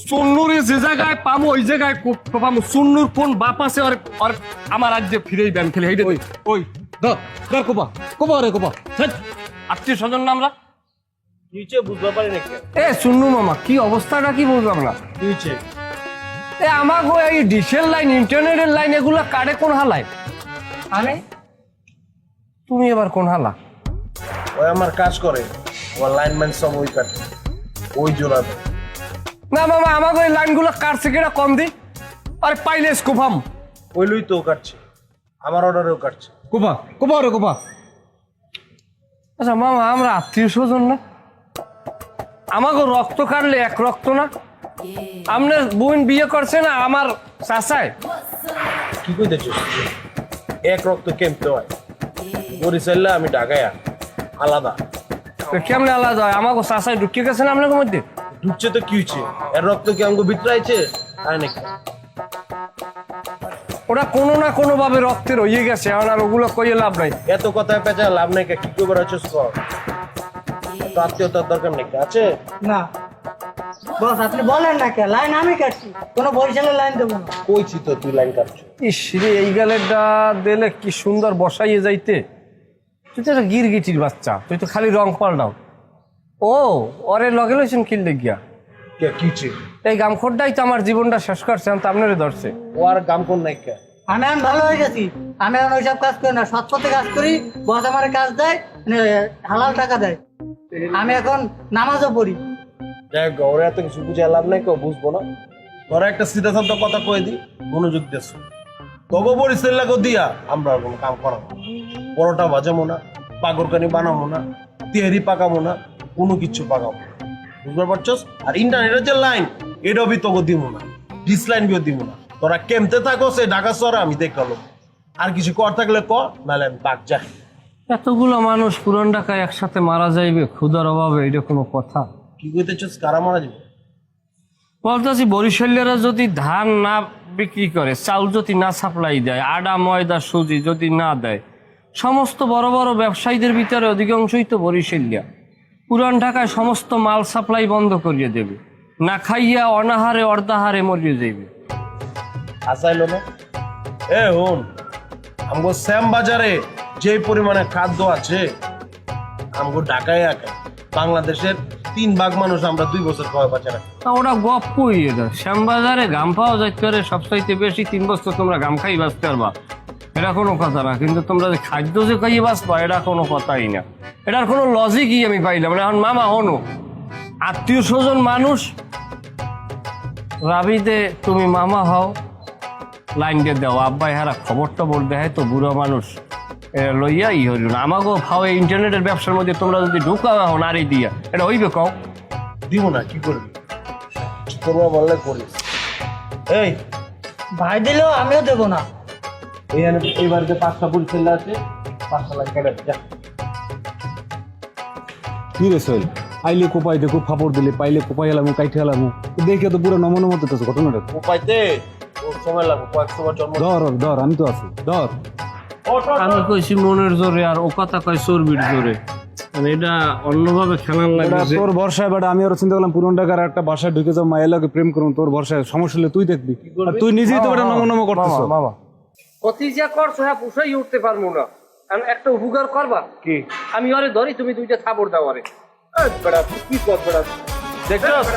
সুন্নুরে যে জায়গায় পাবো ওই জায়গায় পাবো। সুন্নুর কোন বাপ আছে আর আমার রাজ্যে ফিরেই ব্যায়াম খেলে এইটা ওই ধর ধর কোপা কোপা রে কোপা আত্মীয় স্বজন না আমরা নিচে বুঝতে পারি নাকি এ সুন্নু মামা কি অবস্থাটা কি বুঝলাম না নিচে এ আমাকে এই ডিশের লাইন ইন্টারনেটের লাইন এগুলো কাটে কোন হালায় আরে তুমি এবার কোন হালা ওই আমার কাজ করে ও লাইনম্যান সব ওই কাটে ওই জোড়াতে না মামা আমাকে ওই লাইনগুলো কাটছে কিনা কম দি আরে পাইলে স্কোপাম ওইলুই তো কাটছে আমার অর্ডারেও কাটছে কোপা কোপা রে কোপা আচ্ছা মামা আমরা আত্মীয় স্বজন না আমাকে রক্ত কাটলে এক রক্ত না আপনার বোন বিয়ে করছে না আমার চাচায় কি কইতেছিস এক রক্ত কেমতে হয় বরিশাল্লা আমি ঢাকায় আলাদা তো কেমনে আলাদা হয় আমাকে চাচায় ঢুকিয়ে গেছে না আপনার মধ্যে ঢুকছে তো কি হচ্ছে এর রক্ত কি আমাকে ভিতরাইছে আয় নাকি ওটা কোনো না কোনো ভাবে রক্তের হয়ে গেছে এখন আর ওগুলো কইয়ে লাভ নাই এত কথায় পেঁচা লাভ নাই কি করে আছিস কর তো আত্মীয়তার দরকার নেই আছে না বস আপনি বলেন না কে লাইন আমি কাটছি কোনো বরিশালের লাইন দেবো না কইছি তো তুই লাইন কাটছিস ইস রে এই গালেরটা দিলে কি সুন্দর বসাইয়ে যাইতে তুই তো একটা গিরগিটির বাচ্চা তুই তো খালি রং পাল্টাও ও ওরে লগে লইছেন কিনলে গিয়া কে কিছে এই গামখোরটাই তো আমার জীবনটা শেষ করছে আমি তো আপনারে ধরছে ও আর গাম কোন নাই কে আমি এখন ভালো হয়ে গেছি আমি এখন ওইসব কাজ করি না সৎ পথে কাজ করি বস আমার কাজ দেয় মানে হালাল টাকা দেয় আমি এখন নামাজও পড়ি যাই হোক ওরা এত কিছু বুঝে লাভ নাই কেউ বুঝবো না তোরা একটা সিধা সাধা কথা কয়ে দি মনোযোগ দেশ তগো পরিস্থিতি লাগো দিয়া আমরা আর কোনো কাম করাবো না। পরোটা ভাজাবো না পাগরকানি বানাবো না তেহারি পাকাবো না কোনো কিছু পাকাবো না বুঝতে পারছস আর ইন্টারনেটের যে লাইন এটাও বি তগো দিব না ডিসলাইন বিও দিব না তোরা কেমতে থাকো সে ঢাকা শহরে আমি দেখালো আর কিছু কর থাকলে কর নাহলে আমি বাগ যাই এতগুলো মানুষ পুরান ঢাকায় একসাথে মারা যাইবে ক্ষুধার অভাবে এটা কোনো কথা কি কইতেছস কারা মারা যাবে বলতেছি বরিশালিয়ারা যদি ধান না বিক্রি করে চাউল যদি না সাপ্লাই দেয় আটা ময়দা সুজি যদি না দেয় সমস্ত বড় বড় ব্যবসায়ীদের ভিতরে অধিকাংশই তো বরিশালিয়া পুরান ঢাকায় সমস্ত মাল সাপ্লাই বন্ধ করিয়ে দেবে না খাইয়া অনাহারে অর্ধাহারে মরিয়ে যাইবে আসাইলো না এ হন আমগো শ্যাম বাজারে যে পরিমাণে খাদ্য আছে আমগো ঢাকায় একা বাংলাদেশের 3 ভাগ মানুষ আমরা 2 বছর খাওয়া বাঁচা রাখি তা ওরা গপ্পই এটা শ্যামবাজারে গাম পাওয়া যাইতে পারে সবচাইতে বেশি 3 বছর তোমরা গাম খাই বাঁচতে পারবা এটা কোনো কথা না কিন্তু তোমরা যে খাদ্য যে খাইয়ে বাঁচবা এটা কোনো কথাই না এটার কোনো লজিকই আমি পাইলাম না এখন মামা হনো আত্মীয় স্বজন মানুষ রাবিতে তুমি মামা হও লাইন দিয়ে দাও আব্বাই হারা খবর টবর দেয় তো বুড়ো মানুষ লইয়া ই হইল না আমাকেও খাওয়া ইন্টারনেটের ব্যবসার মধ্যে তোমরা যদি ঢুকাও এখন আর এই দিয়া এটা হইবে কও দিব না কি করবি করবো বললে করিস এই ভাই দিলেও আমিও দেবো না এই বাড়িতে 5টা পুলিশ ছেলে আছে 5টা লাখ কেটে যা কি রে সোহেল আইলে কোপাই দে খুব ফাপড় দিলে পাইলে কোপাই এলাম কাইটে এলাম দেখে তো পুরো নমন মতো তো ঘটনাটা উপাইতে ওর সময় লাগবে কয়েকশো বার জন্ম ধর আমি তো আছি ধর আমি কইছি মনের জোরে আর ও কথা কয় চর্বির জোরে মানে এটা অন্যভাবে খেলার এটা লাগে তোর ভরসায় বেটা আমি আরো চিন্তা করলাম পুরন ঢাকার একটা বাসায় ঢুকে যাও মায়ের লাগে প্রেম করুন তোর ভরসায় সমস্যা হলে তুই দেখবি আর তুই নিজেই তো বেটা নমন করতেছ মামা কতি যা করছো হ্যাঁ পুষাই উঠতে পারবো না আমি একটা উপকার করবা কি আমি আরে ধরি তুমি 2টা থাপড় দাও আরে বেড়া কি কর বেড়া দেখছস